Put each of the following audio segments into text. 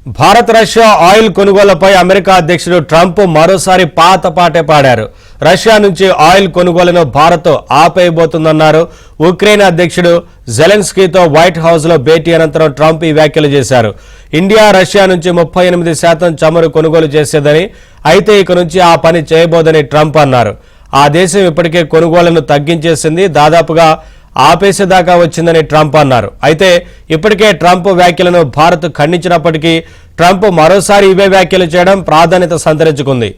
Bharat Russia oil కొనుగోళ్లపై America అధ్యక్షుడు Trump మరోసారి పాత పాటే పాడారు. రష్యా నుంచి ఆయిల్ కొనుగోలును భారత్ ఆపేయబోతుందన్నారు. ఉక్రెయిన్ అధ్యక్షుడు జెలెన్స్కీతో వైట్ హౌస్ లో భేటీ అనంతరం ట్రంప్ ఈ వ్యాఖ్యలు చేశారు. ఇండియా రష్యా నుంచి 38% చమురు కొనుగోలు చేసేదని, అయితే ఇక నుంచి ఆ పని చేయబోదని ట్రంప్ అన్నారు. ఆ దేశం ఇప్పటికే కొనుగోళ్లను తగ్గించేసింది, దాదాపుగా ఆపేసేదాకా వచ్చిందని ట్రంప్ అన్నారు. అయితే ఇప్పటికే ట్రంప్ వ్యాఖ్యలను భారత్ ఖండించినప్పటికీ ట్రంప్ మరోసారి ఇవే వ్యాఖ్యలు చేయడం ప్రాధాన్యత సంతరించుకుంది.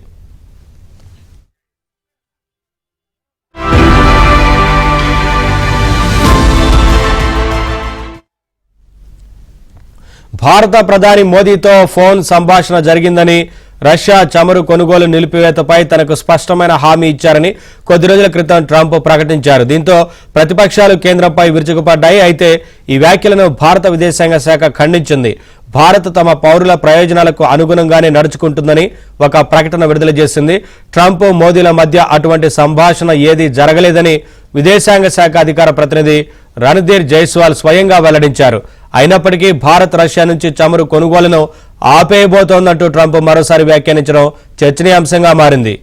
భారత ప్రధాని మోదీతో ఫోన్ సంభాషణ జరిగిందని, రష్యా చమురు కొనుగోలు నిలిపివేతపై తనకు స్పష్టమైన హామీ ఇచ్చారని కొద్ది రోజుల క్రితం ట్రంప్ ప్రకటించారు. దీంతో ప్రతిపక్షాలు కేంద్రంపై విరుచుకుపడ్డాయి. అయితే ఈ వ్యాఖ్యలను భారత విదేశాంగ శాఖ ఖండించింది. భారత్ తమ పౌరుల ప్రయోజనాలకు అనుగుణంగానే నడుచుకుంటుందని ఒక ప్రకటన విడుదల చేసింది. ట్రంప్ మోదీల మధ్య అటువంటి సంభాషణ ఏదీ జరగలేదని విదేశాంగ శాఖ అధికార ప్రతినిధి రణధీర్ జైస్వాల్ స్వయంగా వెల్లడించారు. అయినప్పటికీ భారత్ రష్యా నుంచి చమురు కొనుగోలును ఆపేయబోతోందంటూ ట్రంప్ మరోసారి వ్యాఖ్యానించడం చర్చనీయాంశంగా మారింది.